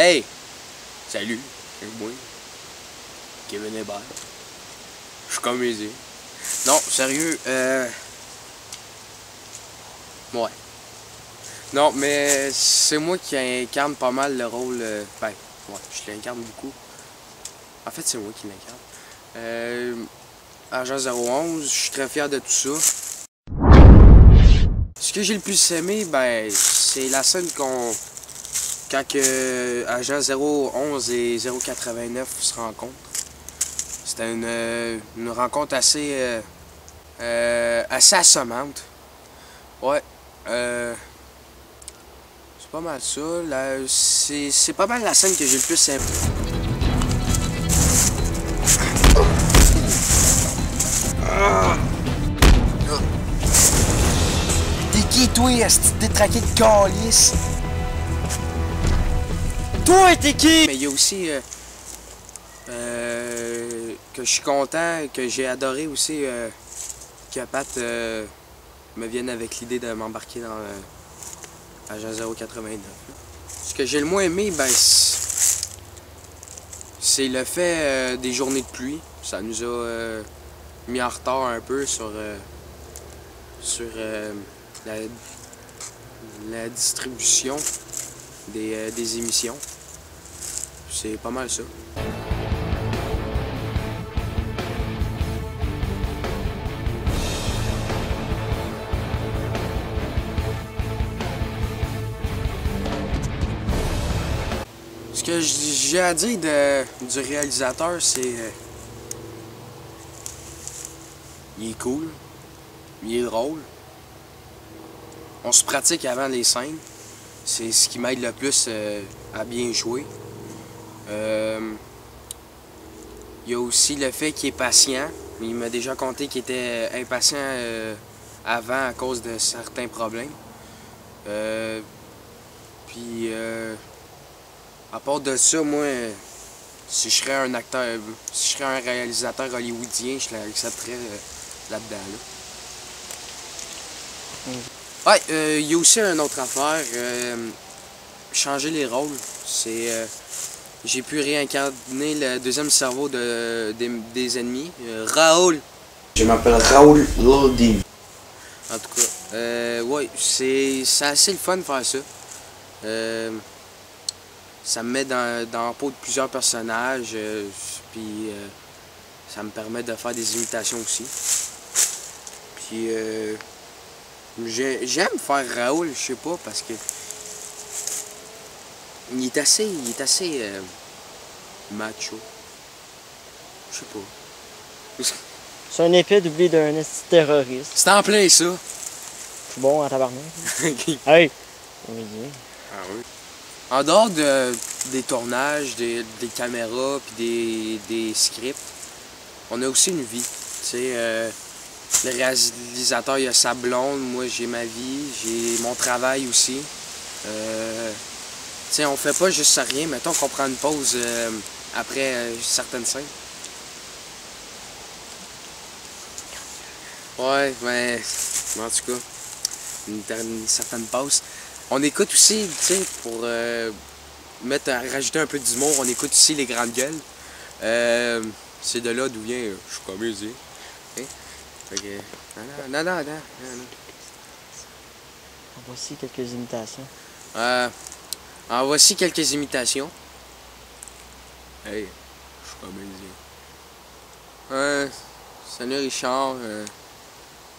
Hey! Salut, c'est moi, Kevin Hébert. Je suis comédien. Non, sérieux, ouais. Non, mais c'est moi qui incarne pas mal le rôle, ben, ouais, je l'incarne beaucoup. En fait, c'est moi qui l'incarne. Agent 011, je suis très fier de tout ça. Ce que j'ai le plus aimé, ben, c'est la scène quand Agent 011 et 089 se rencontrent. C'était une rencontre assez assommante. Ouais. C'est pas mal ça. C'est pas mal la scène que j'ai le plus aimé. T'es qui, toi, esti de détraqué de calice? Toi, t'es qui? Mais il y a aussi que je suis content, que j'ai adoré aussi que Pat me vienne avec l'idée de m'embarquer dans Agent 089. Ce que j'ai le moins aimé, ben, c'est le fait des journées de pluie. Ça nous a mis en retard un peu sur la distribution des émissions. C'est pas mal ça. Ce que j'ai à dire du réalisateur, c'est il est cool, il est drôle. On se pratique avant les scènes. C'est ce qui m'aide le plus à bien jouer. Il y a aussi le fait qu'il est patient. Il m'a déjà conté qu'il était impatient avant à cause de certains problèmes. Puis à part de ça, moi, si je serais un acteur, si je serais un réalisateur hollywoodien, je l'accepterais là-dedans. Ouais, il y a aussi une autre affaire, changer les rôles. J'ai pu réincarner le deuxième cerveau des ennemis, Raoul. Je m'appelle Raoul Lodi. En tout cas, ouais, c'est assez le fun de faire ça. Ça me met dans la peau de plusieurs personnages, puis ça me permet de faire des imitations aussi. Puis j'aime faire Raoul, je sais pas, parce que il est assez macho. Je sais pas. C'est un épée d'oubli d'un terroriste. C'est en plein ça. Je suis bon en tabarnak. Hey! Oui. Ah oui. En dehors des tournages, des caméras puis des scripts, on a aussi une vie. Tu sais, le réalisateur, il a sa blonde, moi j'ai ma vie, j'ai mon travail aussi. Tu sais, on fait pas juste rien. Mettons qu'on prend une pause après certaines scènes. Ouais, mais en tout cas, une certaine pause. On écoute aussi, tu sais, pour rajouter un peu d'humour, on écoute aussi les grandes gueules. C'est de là d'où vient, je suis comédien. Okay? Fait que, non. Voici quelques imitations. En voici quelques imitations. Hey, je suis comédien. Salut Richard.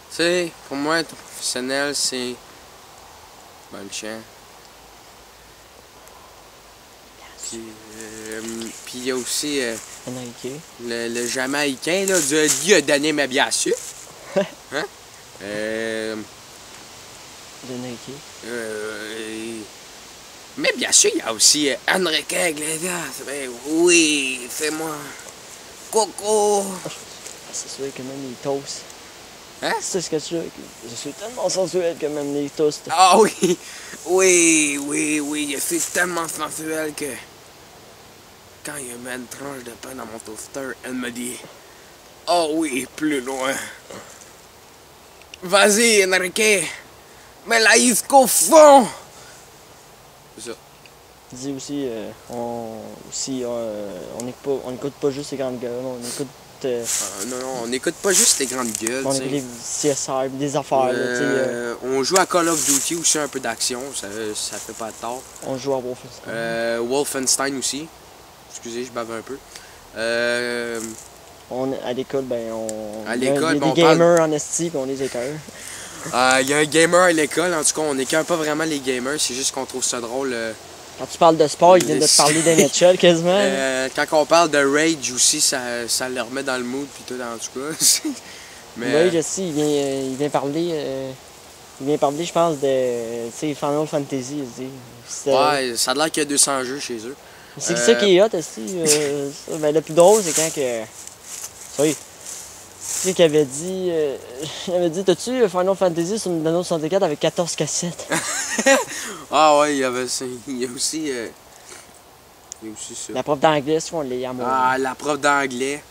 Tu sais, pour moi, être professionnel, c'est ben, le chien. Puis il y a aussi le Jamaïcain, là, lui a donné ma biassure. Hein? Mais bien sûr, il y a aussi Enrique Iglesias. Ben, oui, fais-moi. Coco. C'est sûr que même les toasts. Hein? C'est ce que tu veux. Je suis tellement sensuel que même les toasts. Ah oui! Oui, je suis tellement sensuel que quand il met une tranche de pain dans mon toaster, elle me dit oh oui, plus loin. Vas-y, Enrique, mets la jusqu'au fond! C'est ça. Il dit aussi, on écoute pas juste les grandes gueules, on écoute... Non, on n'écoute pas juste les grandes gueules. On écoute des CSR, des affaires. On joue à Call of Duty aussi, un peu d'action, ça fait pas de tort. On joue à Wolfenstein. Wolfenstein aussi. Excusez, je bave un peu. À l'école, à l'école, il y a des gamers en esti, puis on les écoeure. Il y a un gamer à l'école, en tout cas, on n'écoeure pas vraiment les gamers, c'est juste qu'on trouve ça drôle. Quand tu parles de sport, il vient de te parler d'NHL quasiment. Quand on parle de Rage aussi, ça le remet dans le mood, puis tout, en tout cas. Mais Rage aussi, il vient parler, je pense, de Final Fantasy. Ouais, ça a l'air qu'il y a 200 jeux chez eux. C'est ça qui est hot aussi. Le plus drôle, c'est quand que... Oui. Tu sais qu'il avait dit... t'as-tu Final Fantasy sur Nintendo 64 avec 14 cassettes? Ah ouais, il y avait ça. Il y a aussi ça. La prof d'anglais, on l'a à moi. Ah, la prof d'anglais.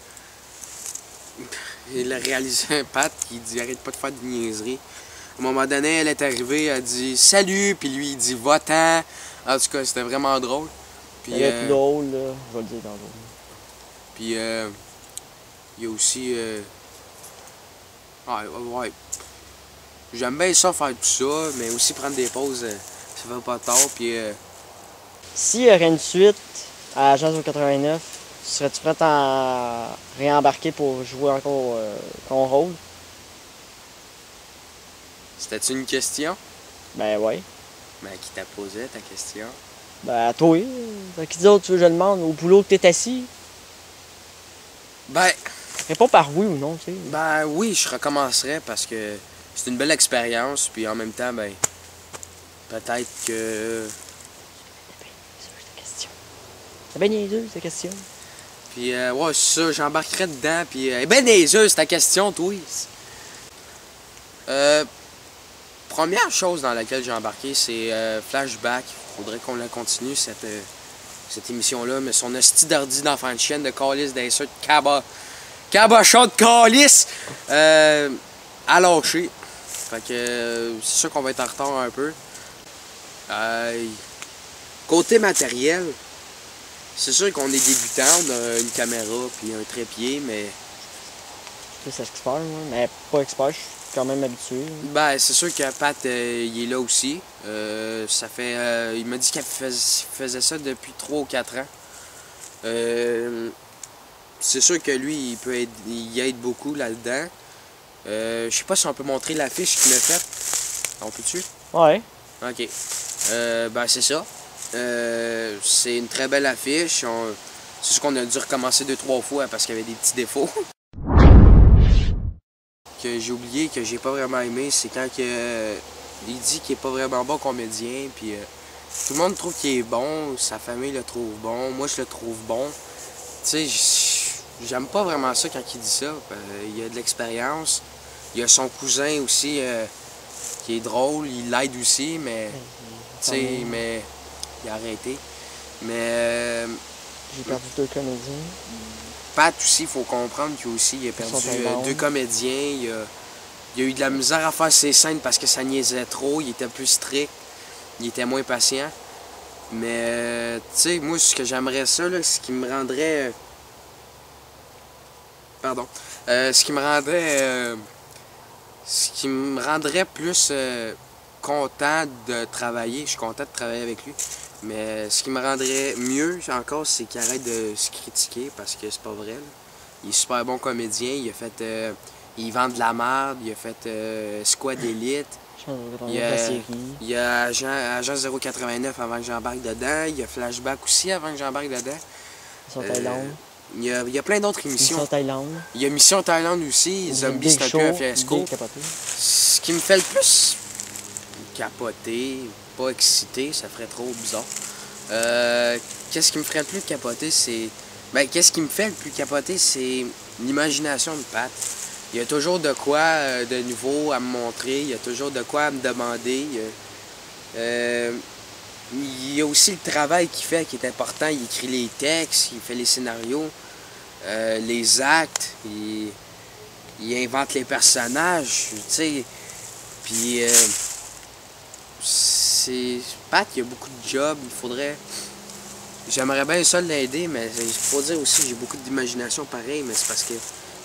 Il a réalisé un Pat qui dit arrête pas de faire de niaiseries. À un moment donné, elle est arrivée, elle dit salut, puis lui il dit va-t'en. En tout cas, c'était vraiment drôle. Puis, le plus drôle, là, je vais le dire dans l'autre. Puis il y a aussi. Ouais. J'aime bien ça faire tout ça, mais aussi prendre des pauses, ça fait pas tard. Puis. S'il y aurait une suite à Agence 89, serais-tu prêt à réembarquer pour jouer encore ton rôle? C'était-tu une question? Ben ouais. Ben qui t'a posé ta question? Ben toi. Qui d'autre tu veux que je le demande? Au boulot que t'es assis? Ben. Réponds par oui ou non, tu sais. Ben oui, je recommencerais parce que c'est une belle expérience, puis en même temps, ben. Peut-être que. C'est bien niaiseux, cette question. Puis, ouais, c'est ça, j'embarquerais dedans, puis. Ben niaiseuse, ta question, toi. Première chose dans laquelle j'ai embarqué, c'est Flashback. Faudrait qu'on la continue, cette émission-là, mais son hostie d'ordi d'enfant de chienne, de calice, d'insulte, cabochon de calice, à lâcher. Fait que c'est sûr qu'on va être en retard un peu. Côté matériel, c'est sûr qu'on est débutant, on a une caméra puis un trépied, mais... Je suis expert, moi, mais pas expert, je suis quand même habitué. Ben, c'est sûr que Pat, il est là aussi. Ça fait... il m'a dit qu'il faisait ça depuis 3 ou 4 ans. C'est sûr que lui, il aide beaucoup là-dedans. Je sais pas si on peut montrer l'affiche qu'il a faite. On peut-tu? Ouais. OK. Ben, c'est ça. C'est une très belle affiche. C'est sûr qu'on a dû recommencer 2-3 fois parce qu'il y avait des petits défauts. Que j'ai oublié, que j'ai pas vraiment aimé, c'est quand il dit qu'il est pas vraiment bon comédien, puis tout le monde trouve qu'il est bon, sa famille le trouve bon, moi je le trouve bon. Tu sais, j'aime pas vraiment ça quand il dit ça. Il a de l'expérience. Il a son cousin aussi qui est drôle, il l'aide aussi, mais tu sais, mais il a arrêté. Mais j'ai perdu 2 comédiens. Pat aussi, il faut comprendre qu'il a perdu 2 comédiens. Il a eu de la misère à faire ses scènes parce que ça niaisait trop. Il était plus strict. Il était moins patient. Mais, tu sais, moi, ce que j'aimerais ça, là, ce qui me rendrait... Pardon. Ce qui me rendrait plus content de travailler. Je suis content de travailler avec lui. Mais ce qui me rendrait mieux encore, c'est qu'il arrête de se critiquer parce que c'est pas vrai. Là. Il est super bon comédien. Il a fait... il vend de la merde. Il a fait Squad Elite. Il y a Agent 089 avant que j'embarque dedans. Il y a Flashback aussi avant que j'embarque dedans. Mission Thaïlande. Il y a plein d'autres émissions. Mission Thaïlande. Il y a Mission Thaïlande aussi. Zombie, c'est un peu un fiasco. Ce qui me fait le plus capoter, pas excité, ça ferait trop bizarre. Qu'est-ce qui me ferait le plus capoter, c'est... Ben, qu'est-ce qui me fait le plus capoter, c'est l'imagination de Pat. Il y a toujours de quoi de nouveau à me montrer, il y a toujours de quoi à me demander. Il y a aussi le travail qu'il fait qui est important. Il écrit les textes, il fait les scénarios, les actes, il invente les personnages, tu sais. Puis, c'est... Pat, il y a beaucoup de jobs, il faudrait... j'aimerais bien ça l'aider, mais il faut dire aussi j'ai beaucoup d'imagination pareil, mais c'est parce que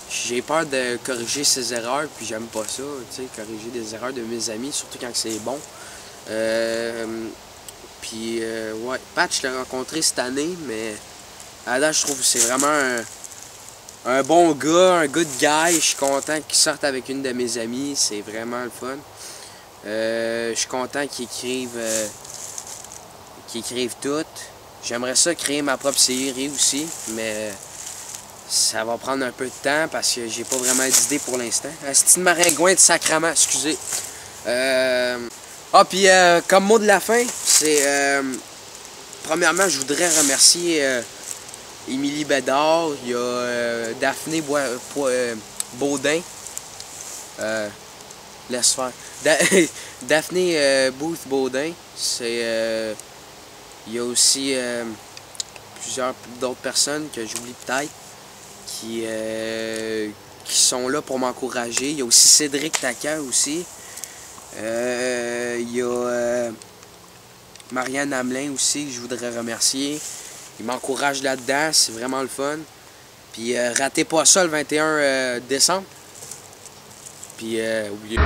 j'ai peur de corriger ses erreurs, puis j'aime pas ça, tu sais, corriger des erreurs de mes amis, surtout quand c'est bon. Ouais, Pat, je l'ai rencontré cette année, mais à date, je trouve que c'est vraiment un bon gars, un good guy. Je suis content qu'il sorte avec une de mes amies, c'est vraiment le fun. Je suis content qu'il écrive tout. J'aimerais ça créer ma propre série aussi, mais ça va prendre un peu de temps parce que j'ai pas vraiment d'idée pour l'instant. C'est une maringouin de sacrament, excusez. Puis comme mot de la fin, c'est... premièrement, je voudrais remercier Émilie Bédard, il y a Daphné Baudin. Laisse faire. Daphné Booth Baudin, c'est... il y a aussi plusieurs d'autres personnes que j'oublie peut-être qui sont là pour m'encourager. Il y a aussi Cédric Taquin aussi. Il y a Marianne Hamelin aussi que je voudrais remercier. Il m'encourage là-dedans, c'est vraiment le fun. Puis ratez pas ça le 21 décembre. Puis oubliez.